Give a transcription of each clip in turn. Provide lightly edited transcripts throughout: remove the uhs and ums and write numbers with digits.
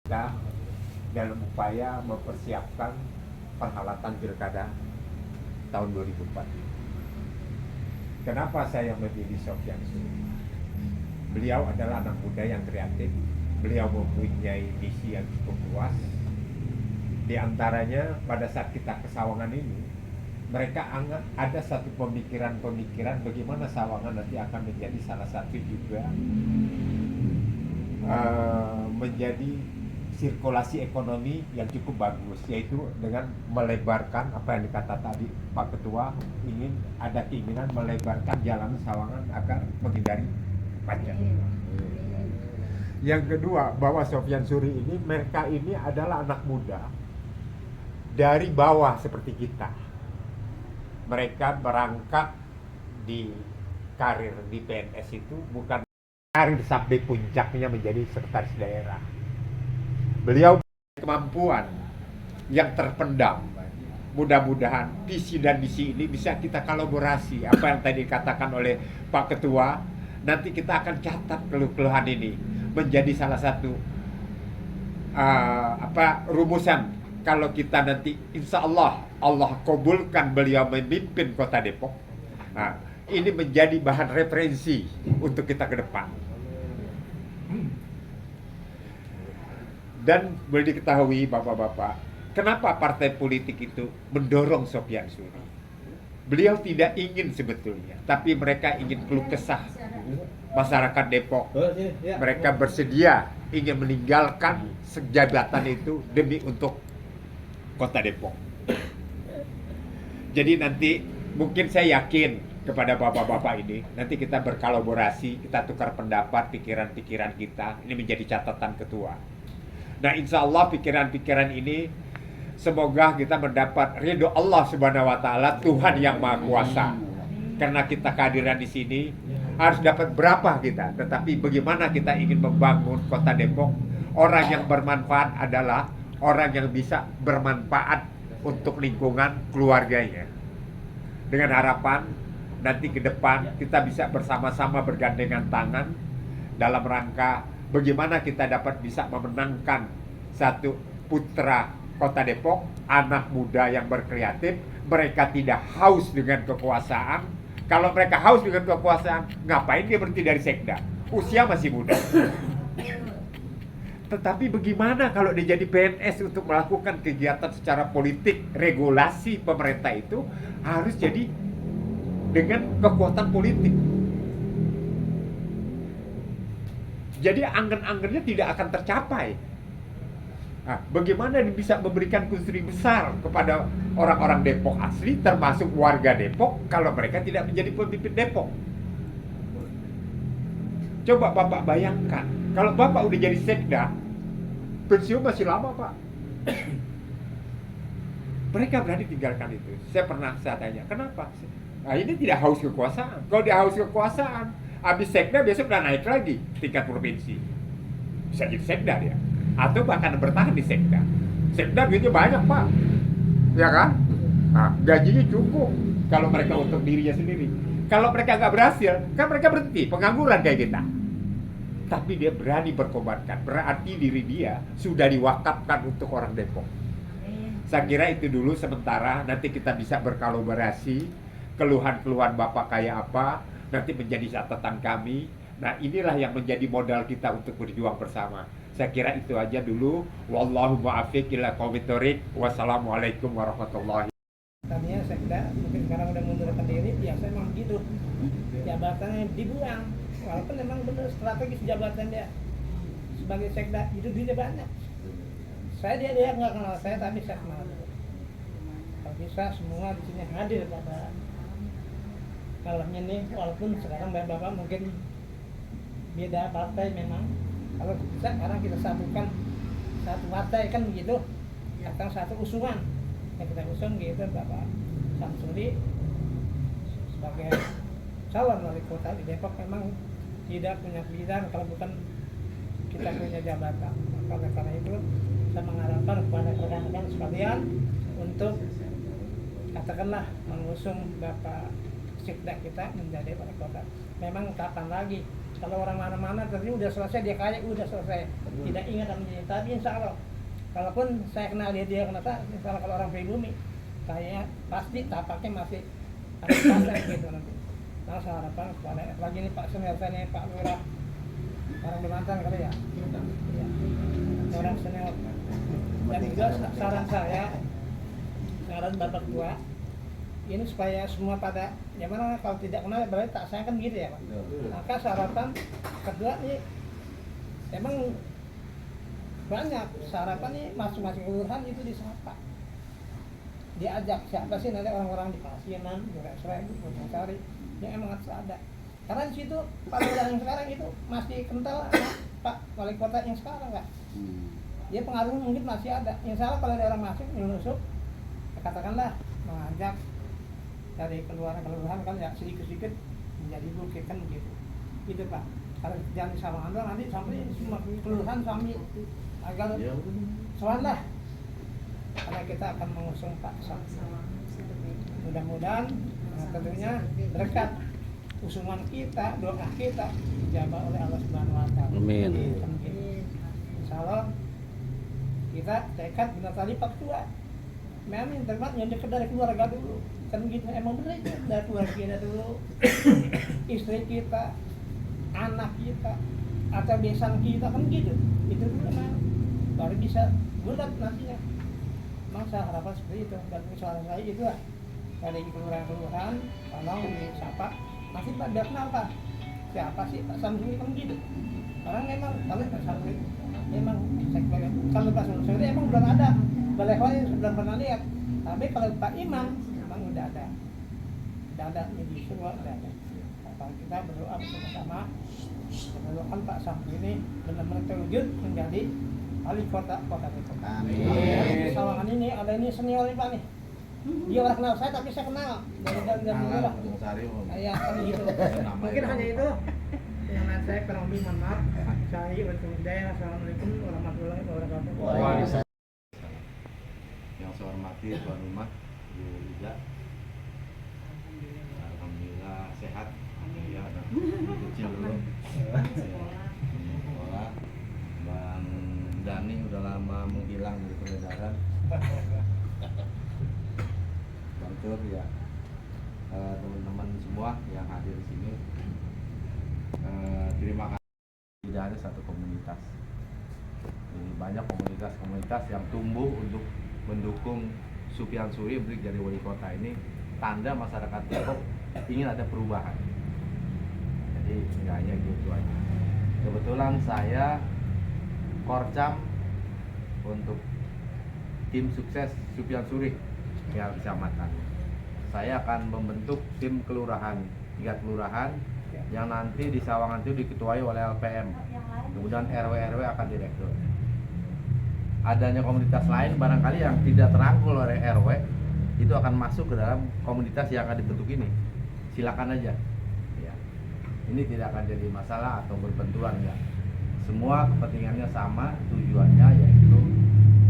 kita dalam upaya mempersiapkan perhelatan pilkada tahun 2004. Kenapa saya memilih Sofyan Suri? Beliau adalah anak muda yang kreatif. Beliau mempunyai misi yang cukup luas. Di antaranya pada saat kita ke Sawangan ini, mereka ada satu pemikiran-pemikiran bagaimana Sawangan nanti akan menjadi salah satu juga menjadi sirkulasi ekonomi yang cukup bagus, yaitu dengan melebarkan apa yang dikata tadi Pak Ketua, ingin ada keinginan melebarkan jalan Sawangan agar menghindari macet. Yang kedua, bahwa Sofyan Suri ini, mereka ini adalah anak muda dari bawah seperti kita. Mereka berangkat di karir di PNS itu bukan karir sampai puncaknya menjadi sekretaris daerah. Beliau kemampuan yang terpendam. Mudah-mudahan visi dan misi ini bisa kita kolaborasi. Apa yang tadi dikatakan oleh Pak Ketua, nanti kita akan catat keluh-keluhan ini menjadi salah satu rumusan. Kalau kita nanti insya Allah kabulkan beliau memimpin Kota Depok, nah, ini menjadi bahan referensi untuk kita ke depan. Dan boleh diketahui Bapak-Bapak, kenapa partai politik itu mendorong Sofyan Suri? Beliau tidak ingin sebetulnya, tapi mereka ingin keluh kesah masyarakat Depok. Mereka bersedia ingin meninggalkan jabatan itu demi untuk Kota Depok. Jadi nanti mungkin saya yakin kepada bapak-bapak ini, nanti kita berkolaborasi, kita tukar pendapat, pikiran-pikiran kita, ini menjadi catatan ketua. Nah, insya Allah pikiran-pikiran ini semoga kita mendapat ridho Allah Subhanahu Wa Taala, Tuhan yang Maha Kuasa. Karena kita kehadiran di sini harus dapat berapa kita, tetapi bagaimana kita ingin membangun Kota Depok, orang yang bermanfaat adalah orang yang bisa bermanfaat untuk lingkungan keluarganya. Dengan harapan nanti ke depan kita bisa bersama-sama bergandengan tangan dalam rangka bagaimana kita dapat bisa memenangkan satu putra Kota Depok, anak muda yang berkreatif. Mereka tidak haus dengan kekuasaan. Kalau mereka haus dengan kekuasaan, ngapain dia berhenti dari sekda? Usia masih muda. Tetapi bagaimana kalau dia jadi PNS untuk melakukan kegiatan secara politik, regulasi pemerintah itu harus jadi dengan kekuatan politik. Jadi angan-angannya tidak akan tercapai. Nah, bagaimana dia bisa memberikan kontribusi besar kepada orang-orang Depok asli, termasuk warga Depok, kalau mereka tidak menjadi pemimpin Depok? Coba Bapak bayangkan, kalau Bapak udah jadi sekda, pensiun masih lama Pak. Mereka berani tinggalkan itu. Saya tanya, kenapa? Nah, ini tidak haus kekuasaan. Kalau dia haus kekuasaan, habis sekda besok udah naik lagi tingkat provinsi. Bisa jadi sekda dia. Atau bahkan bertahan di sekda. Sekda duitnya banyak Pak. Ya kan? Nah, gajinya cukup kalau mereka untuk dirinya sendiri. Kalau mereka nggak berhasil, kan mereka berhenti, pengangguran kayak kita. Tapi dia berani berkobarkan, berarti diri dia sudah diwakafkan untuk orang Depok. Saya kira itu dulu sementara, nanti kita bisa berkolaborasi, keluhan-keluhan Bapak kayak apa, nanti menjadi catatan kami. Nah, inilah yang menjadi modal kita untuk berjuang bersama. Saya kira itu aja dulu. Wallahu muwaffiq ila aqwamit thoriq. Wassalamualaikum warahmatullahi. Tadinya sekda mungkin sekarang udah mundurkan diri, ya saya memang gitu. Jabatannya dibuang. Walaupun memang benar strategis jabatan dia sebagai sekda, itu duitnya banyak. Dia nggak kenal saya, tapi saya kenal dia. Kalau bisa semua di sini hadir pada kalahnya nih, walaupun sekarang bapak mungkin beda partai memang. Kalau bisa sekarang kita sambungkan satu partai kan begitu, atau satu usungan yang kita usung gitu, Bapak Samsuri sebagai calon wali kota di Depok memang tidak punya pilihan kalau bukan kita punya jabatan. Maka karena itu saya mengharapkan kepada rekan-rekan sekalian untuk katakanlah mengusung Bapak Sekda kita menjadi wali kota. Memang kapan lagi Kalau orang mana-mana tadi udah selesai, dia kaya udah selesai, tidak ingat dan menjadi. Tapi insya Allah, kalaupun saya kenal dia kenapa? Misalnya kalau orang pribumi, kayaknya pasti tapaknya masih ada pasar gitu nanti. Nah, saya harapan kepada lagi ini Pak Senior saya nih, Pak Lurah, orang Kalimantan kali ya. Iya. Orang senior. Dan juga saran saya, saran Bapak Tua, ini supaya semua pada ya mana kalau tidak kenal berarti tak sayang kan gitu ya Pak. Maka sarapan kedua nih emang banyak sarapan nih masing-masing kelurahan itu disapa, diajak siapa sih nanti orang-orang di Pasianan, di Resreng, di Bojongcari yang emang harus ada. Karena di situ Pak Lurah yang sekarang itu masih kental sama Pak Wali Kota yang sekarang Kak. Dia pengaruhnya mungkin masih ada. Yang salah kalau ada orang masuk nyusuk, ya katakanlah mengajak dari kelurahan kan ya sedikit-sedikit menjadi bukit kan begitu. Itu Pak. Kalau jangan disamakan doang nanti sampai semua kelurahan sampai agar soal lah. Karena kita akan mengusung Pak Sam. Mudah-mudahan tentunya berkat usungan kita, doa kita dijabah oleh Allah Subhanahu wa taala. Amin. Insyaallah kita tekad benar tadi Pak Tua. Memang tempat yang dekat dari keluarga dulu. Kan gitu emang benar itu dari keluarga kita dulu. Istri kita, anak kita, atau besan kita kan gitu. Itu dulu memang baru bisa bulat nantinya. Memang saya harapkan seperti itu. Dan suara saya itu lah dari kelurahan-kelurahan, tolong disapa. Masih Pak biar kenal Pak. Siapa sih Pak Samsuri kan gitu. Orang memang kalau Pak Samsuri memang kalau Pak Samsuri emang belum ada. Balai sudah pernah lihat. Tapi kalau Pak Imam memang udah ada. Udah ada di semua udah ada. Kalau kita berdoa bersama-sama, mendoakan Pak Samsuri ini benar-benar terwujud menjadi wali kota Depok. Amin. Sawangan ini ada ini senior nih Pak nih. Dia orang kenal saya tapi saya kenal dari dulu lah. Kayak kan gitu. Mungkin hanya itu yang saya kurang lebih mohon maaf. Saya untuk hidayah. Assalamualaikum warahmatullahi wabarakatuh. Waalaikumsalam. Yang saya hormati tuan rumah Bu Ida. Alhamdulillah sehat. Ya, kecil dulu. Sekolah. Bang Dani udah lama menghilang dari peredaran. Tur ya, teman-teman semua yang hadir di sini, terima kasih. Tidak ada satu komunitas, jadi banyak komunitas-komunitas yang tumbuh untuk mendukung Sufyan Suri untuk jadi wali kota ini. Tanda masyarakat Depok ingin ada perubahan. Jadi nggak hanya gitu aja. Kebetulan saya korcam untuk tim sukses Sufyan Suri ya kecamatan. Saya akan membentuk tim kelurahan, 3 kelurahan yang nanti di Sawangan itu diketuai oleh LPM. Kemudian RW-RW akan direkrut. Adanya komunitas lain barangkali yang tidak terangkul oleh RW itu akan masuk ke dalam komunitas yang akan dibentuk ini. Silakan aja. Ya. Ini tidak akan jadi masalah atau berbenturan ya. Semua kepentingannya sama, tujuannya yaitu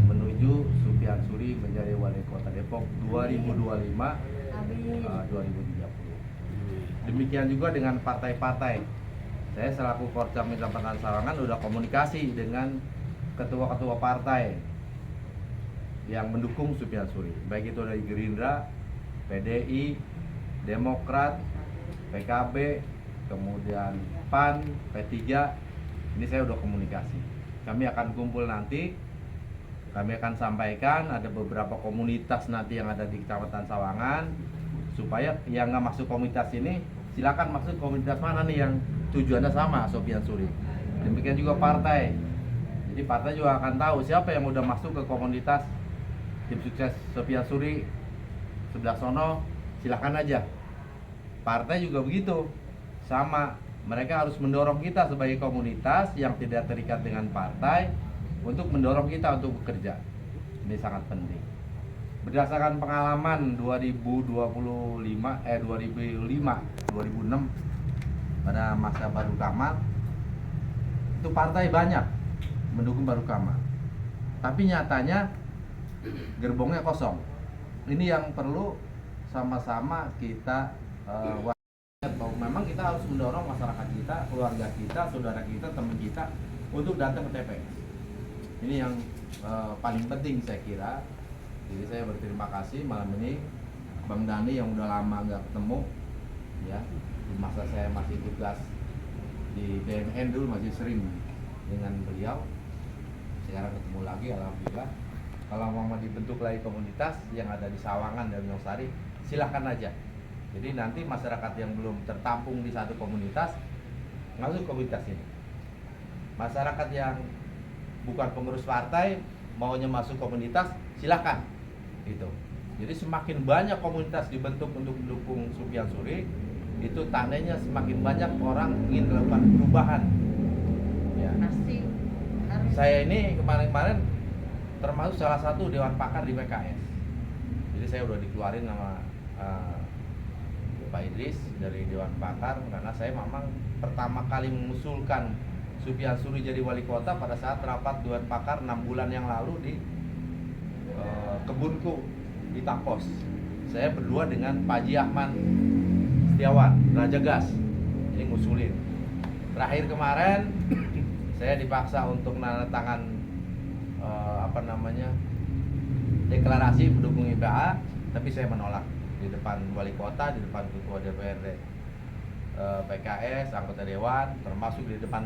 menuju Sufyan Suri menjadi wali kota Depok 2025 2030. Demikian juga dengan partai-partai. Saya selaku Korcam Kecamatan Sawangan udah komunikasi dengan ketua-ketua partai yang mendukung Sufyan Suri, baik itu dari Gerindra, PDI, Demokrat, PKB, kemudian PAN, P3. Ini saya udah komunikasi. Kami akan kumpul nanti. Kami akan sampaikan ada beberapa komunitas nanti yang ada di Kecamatan Sawangan, supaya yang nggak masuk komunitas ini silakan masuk komunitas mana nih yang tujuannya sama Sufyan Suri. Demikian juga partai. Jadi partai juga akan tahu siapa yang udah masuk ke komunitas tim sukses Sufyan Suri sebelah sono, silakan aja. Partai juga begitu, sama. Mereka harus mendorong kita sebagai komunitas yang tidak terikat dengan partai untuk mendorong kita untuk bekerja. Ini sangat penting. Berdasarkan pengalaman 2005 2006 pada masa Baru Kamal, itu partai banyak mendukung Baru Kamal. Tapi nyatanya gerbongnya kosong. Ini yang perlu sama-sama kita bahwa memang kita harus mendorong masyarakat kita, keluarga kita, saudara kita, teman kita untuk datang ke TPS. Ini yang paling penting saya kira. Jadi saya berterima kasih malam ini Bang Dhani yang udah lama nggak ketemu, ya. Di masa saya masih tugas di BNN dulu masih sering dengan beliau. Sekarang ketemu lagi, alhamdulillah. Kalau mau dibentuk lagi komunitas yang ada di Sawangan dan Wonosari, silahkan aja. Jadi nanti masyarakat yang belum tertampung di satu komunitas masuk komunitas ini. Masyarakat yang bukan pengurus partai maunya masuk komunitas, silahkan. Gitu. Jadi semakin banyak komunitas dibentuk untuk mendukung Sufyan Suri, itu tandanya semakin banyak orang ingin melakukan perubahan. Ya. Pasti harus. Saya ini kemarin-kemarin termasuk salah satu dewan pakar di PKS. Jadi saya udah dikeluarin sama Pak Idris dari dewan pakar karena saya memang pertama kali mengusulkan Sufyan Suri jadi wali kota pada saat rapat dewan pakar 6 bulan yang lalu di kebunku di Tapos. Saya berdua dengan Pak Haji Ahmad Setiawan, Raja Gas. Ini ngusulin. Terakhir kemarin saya dipaksa untuk tangan deklarasi mendukung IPA, tapi saya menolak di depan wali kota, di depan ketua DPRD PKS, anggota dewan, termasuk di depan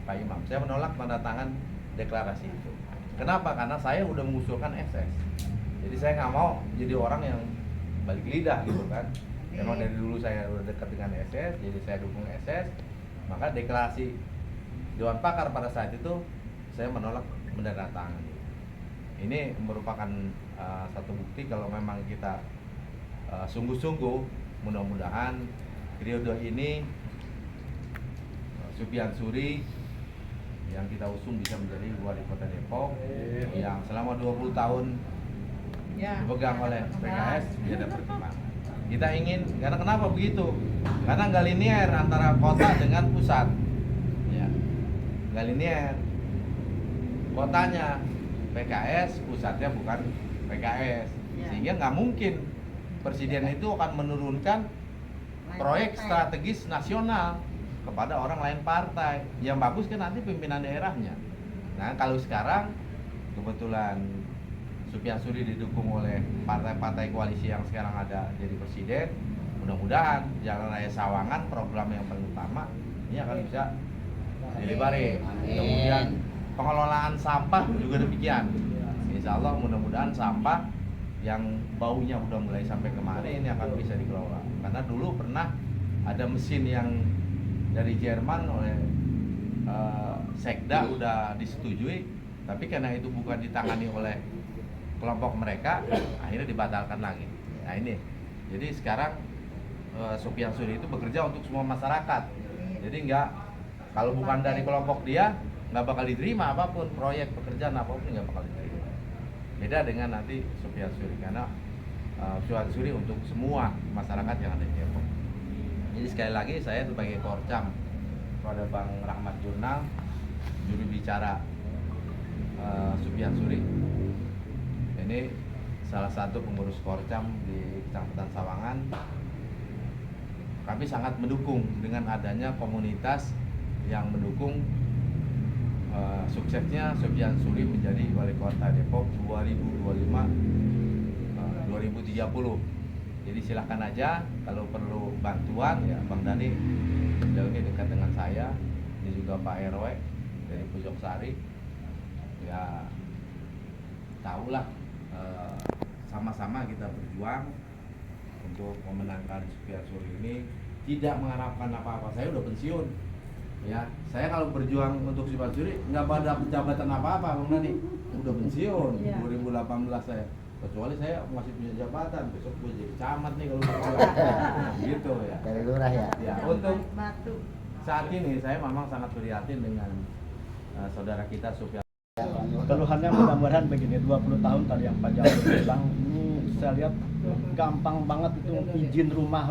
Pak Imam. Saya menolak tanda tangan deklarasi itu. Kenapa? Karena saya udah mengusulkan SS. Jadi saya nggak mau jadi orang yang balik lidah gitu kan. Memang dari dulu saya udah dekat dengan SS, jadi saya dukung SS. Maka deklarasi Dewan Pakar pada saat itu saya menolak menandatangani. Ini merupakan satu bukti kalau memang kita sungguh-sungguh, mudah-mudahan periode ini Sufyan Suri yang kita usung bisa menjadi wali kota Depok yang selama 20 tahun dipegang oleh PKS dia ada perkembangan. Kita ingin, karena kenapa begitu? Karena nggak linear antara kota dengan pusat, ya, nggak linear. Kotanya PKS, pusatnya bukan PKS, sehingga nggak mungkin presiden itu akan menurunkan proyek strategis nasional kepada orang lain partai. Yang bagus kan nanti pimpinan daerahnya. Nah kalau sekarang kebetulan Sufyan Suri didukung oleh partai-partai koalisi yang sekarang ada jadi presiden, mudah-mudahan Jalan Raya Sawangan program yang paling utama ini akan bisa dilebarin. Kemudian pengelolaan sampah juga demikian. Insya Allah mudah-mudahan sampah yang baunya udah mulai sampai kemari ini akan bisa dikelola. Karena dulu pernah ada mesin yang dari Jerman oleh Sekda udah disetujui, tapi karena itu bukan ditangani oleh kelompok mereka, akhirnya dibatalkan lagi. Nah ini, jadi sekarang Sufyan Suri itu bekerja untuk semua masyarakat. Jadi kalau bukan dari kelompok dia, nggak bakal diterima apapun, proyek pekerjaan apapun nggak bakal diterima. Beda dengan nanti Sufyan Suri, karena Sufyan Suri untuk semua masyarakat yang ada di Depok. Jadi sekali lagi saya sebagai Korcam kepada Bang Rahmat Jurnal, juru bicara Sufyan Suri. Ini salah satu pengurus Korcam di Kecamatan Sawangan. Kami sangat mendukung dengan adanya komunitas yang mendukung suksesnya Sufyan Suri menjadi wali kota Depok 2025-2030. Jadi silahkan aja kalau perlu bantuan ya Bang Dhani jauh ini dekat dengan saya, ini juga Pak RW dari Pucuk Sari. Ya tahulah sama-sama kita berjuang untuk memenangkan Sufyan Suri ini, tidak mengharapkan apa-apa. Saya udah pensiun. Ya, saya kalau berjuang untuk Sufyan Suri nggak pada jabatan apa-apa, Bang Dhani. Udah pensiun 2018 saya. Kecuali saya masih punya jabatan, besok gue jadi camat nih kalau berjuang. Gitu ya. Dari lurah ya. Ya, untuk saat ini saya memang sangat prihatin dengan saudara kita Sufyan. Keluhannya mudah-mudahan begini, 20 tahun tadi yang Pak Jamal bilang, ini saya lihat gampang banget itu izin rumah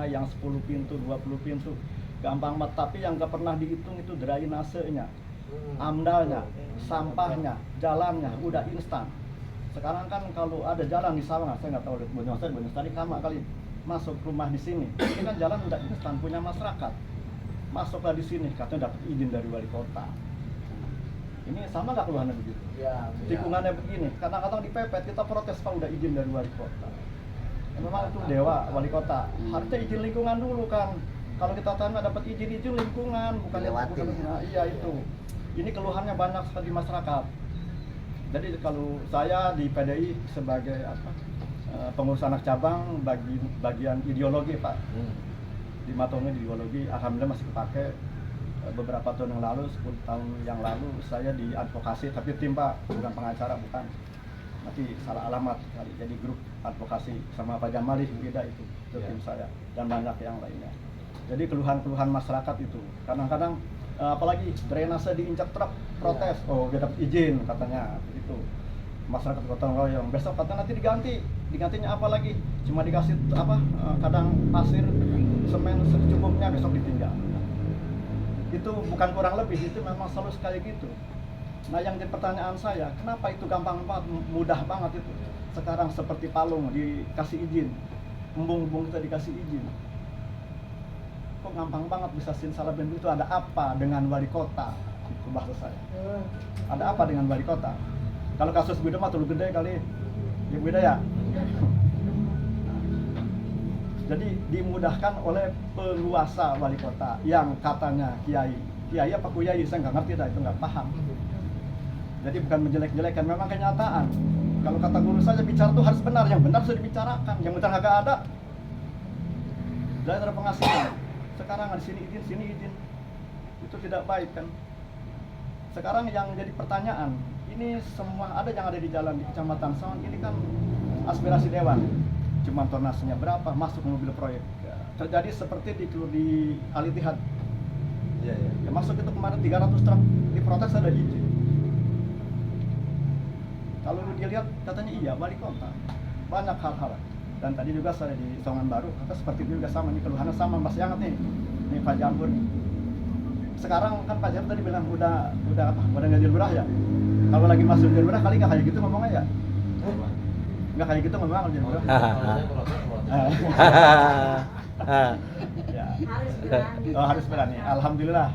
yang 10 pintu, 20 pintu, gampang banget. Tapi yang gak pernah dihitung itu drainasenya, amdalnya, sampahnya, jalannya, udah instan. Sekarang kan kalau ada jalan di Sawangan, saya nggak tahu di Bonosari sama kali, masuk rumah di sini. Ini kan jalan udah instan punya masyarakat. Masuklah di sini, katanya dapat izin dari wali kota. Ini sama nggak keluhannya begitu? Ya, Tikungannya begini, kadang-kadang dipepet, kita protes Pak udah izin dari wali kota. Ya, memang itu dewa wali kota. Harusnya izin lingkungan dulu kan. Kalau kita tanya dapat izin lingkungan, bukan Dilewatin. Nah, iya itu. Ini keluhannya banyak sekali di masyarakat. Jadi kalau saya di PDI sebagai pengurus anak cabang bagian ideologi Pak. Di Matongi ideologi, alhamdulillah masih kepake. Beberapa tahun yang lalu, 10 tahun yang lalu saya di advokasi, tapi tim Pak, bukan pengacara, bukan. Nanti salah alamat kali. Jadi grup advokasi sama Pak Jamali, beda itu tim saya dan banyak yang lainnya. Jadi keluhan-keluhan masyarakat itu kadang-kadang apalagi drainase diinjak truk, protes, oh dia dapat izin katanya begitu. Masyarakat gotong royong, besok katanya nanti digantinya apa lagi? Cuma dikasih kadang pasir, semen secukupnya, besok ditinggal. Itu bukan kurang lebih, itu memang selalu sekali gitu. Nah yang jadi pertanyaan saya, kenapa itu gampang banget, mudah banget itu. Sekarang seperti Palung dikasih izin, embung-embung kita dikasih izin. Kok gampang banget bisa simsalabim itu, ada apa dengan wali kota? Itu bahasa saya. Ada apa dengan wali kota? Kalau kasus beda mah terlalu gede kali. Ya beda ya. Jadi dimudahkan oleh penguasa wali kota yang katanya kiai apa kuyai, saya nggak ngerti dah, itu nggak paham. Jadi bukan menjelek-jelekan, memang kenyataan. Kalau kata guru saja bicara itu harus benar, yang benar sudah dibicarakan, yang benar nggak ada. Dan ada penghasilan. Sekarang di sini izin, itu tidak baik kan. Sekarang yang jadi pertanyaan, ini semua ada yang ada di jalan di Kecamatan Sawan, ini kan aspirasi dewan. Cuma tonasenya berapa, masuk mobil proyek. Terjadi seperti di Al Ittihad. Ya, masuk itu kemarin 300 truk, diprotes ada izin. Kalau dilihat katanya iya, wali kota. Banyak hal-hal. Dan tadi juga saya di Songan Baru, kata seperti itu juga sama, nih keluhannya sama, masih hangat nih. Ini Pak Jambur nih. Sekarang kan Pak Jambur tadi bilang udah nggak lurah ya. Kalau lagi masuk lurah kali nggak kayak gitu ngomongnya ya. Nggak kayak gitu ngomong kalau jadi lurah. Ya. Harus berani. Alhamdulillah.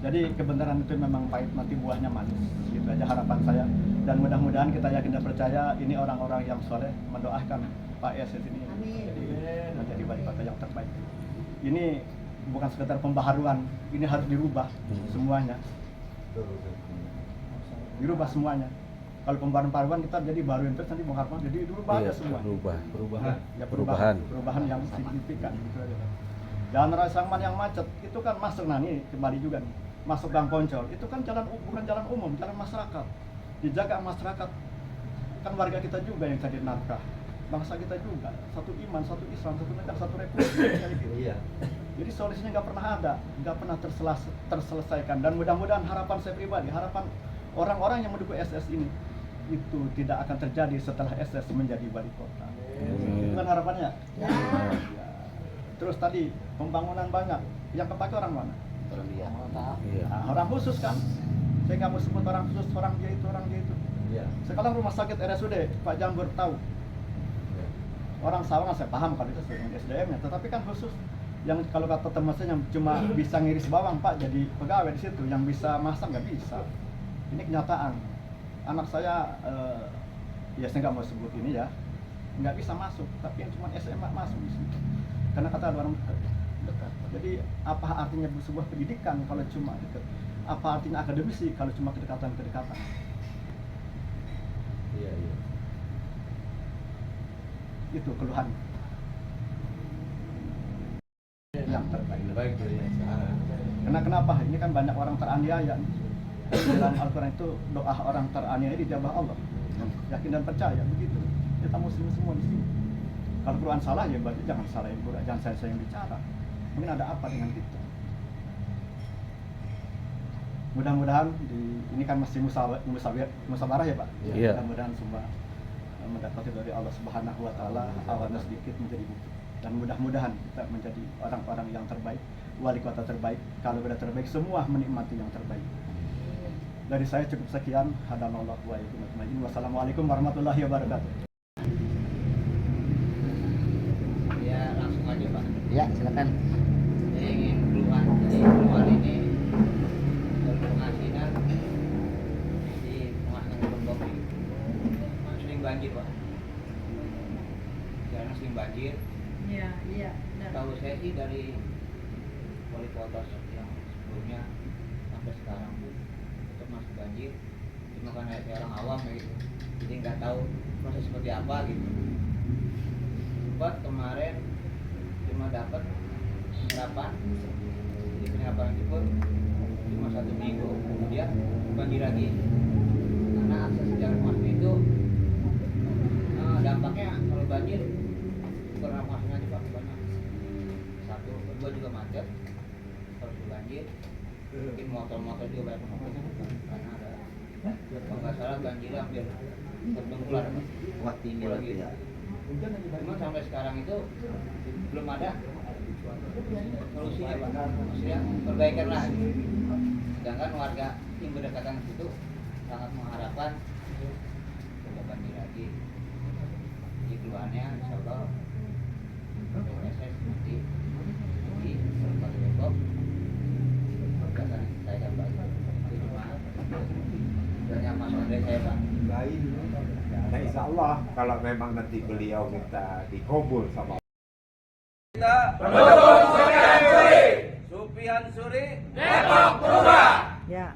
Jadi kebenaran itu memang pahit, nanti buahnya manis. Gitu aja harapan saya. Dan mudah-mudahan kita yakin dan percaya ini orang-orang yang soleh mendoakan Pak Yesus ini menjadi wali kota yang terbaik. Ini bukan sekedar pembaharuan, ini harus dirubah semuanya. Dirubah semuanya. Kalau pembaharuan kita jadi baruin terus nanti Bung Harman, jadi dirubah aja semua. Perubahan yang signifikan gitu aja. Jalan Raya Sangman yang macet itu kan masuk nih kembali juga nih. Masuk Gang Poncol itu kan bukan jalan umum, jalan masyarakat. Dijaga masyarakat. Kan warga kita juga yang cari nafkah. Bangsa kita juga, satu iman, satu Islam, satu negara, satu republik. Iya. Jadi solusinya nggak pernah ada, nggak pernah terselesaikan. Dan mudah-mudahan harapan saya pribadi, harapan orang-orang yang mendukung SS ini itu tidak akan terjadi setelah SS menjadi wali kota. Itu kan harapannya. Ya. Terus tadi pembangunan banyak, yang kepake orang mana? Nah, orang khusus kan. Saya nggak mau sebut orang khusus, orang dia itu. Iya. Sekarang rumah sakit RSUD Pak Jambur tahu. Orang Sawangan saya paham kalau itu sesuai dengan SDM-nya, tetapi kan khusus yang kalau kata teman saya yang cuma bisa ngiris bawang Pak jadi pegawai di situ, yang bisa masak nggak bisa. Ini kenyataan. Anak saya, ya saya nggak mau sebut ini ya, nggak bisa masuk, tapi yang cuma SMA masuk di situ. Karena kata ada orang dekat. Jadi apa artinya sebuah pendidikan kalau cuma dekat? Apa artinya akademisi kalau cuma kedekatan-kedekatan? Iya. Itu keluhan yang terbaik. Karena kenapa? Ini kan banyak orang teraniaya. Dalam Al-Quran itu doa orang teraniaya dijabah Allah. Yakin dan percaya begitu. Kita muslim semua di sini. Kalau Quran salah ya berarti jangan salahin Quran, jangan saya yang bicara. Mungkin ada apa dengan kita? Mudah-mudahan ini kan masih musawarah ya Pak. Iya. Mudah-mudahan semua mendapati dari Allah Subhanahu wa taala awareness sedikit menjadi bukti. Dan mudah-mudahan kita menjadi orang-orang yang terbaik, wali kota terbaik. Kalau sudah terbaik semua menikmati yang terbaik. Dari saya cukup sekian. Hadanallahu wa iyyakum ajmain. Wassalamualaikum warahmatullahi wabarakatuh. Ya. Ya, silakan. Saya ingin keluar dari keluar ini penghasilan di penghasilan Lombok ini sering banjir Pak. Jarang sering banjir. Iya. Tahu saya sih dari wali kota yang sebelumnya sampai sekarang tetap masih banjir. Cuma karena saya orang awam gitu, jadi nggak tahu proses seperti apa gitu. Sempat kemarin cuma dapat penyerapan, di penyerapan itu pun cuma 1 minggu, kemudian banjir lagi. Karena akses jalan masuk itu dampaknya kalau banjir bukan masuknya aja Pak, banyak. 1, kedua juga macet kalau banjir. Mungkin motor-motor juga banyak motornya karena ada kalau nggak salah banjir hampir bertengkulan Wah, tinggi lagi ya. cuma sampai sekarang itu belum ada solusinya Pak, maksudnya perbaikan lah. Sedangkan warga yang berdekatan di situ sangat mengharapkan tidak banjir lagi. Jadi keluarnya insya Allah PSS nanti di Kabupaten Depok akan saya dapat. Itu cuma banyak masukan dari saya Pak. Nah insya Allah kalau memang nanti beliau minta dikabul sama Pendukung Supian Suri, Depok Berubah. Ya.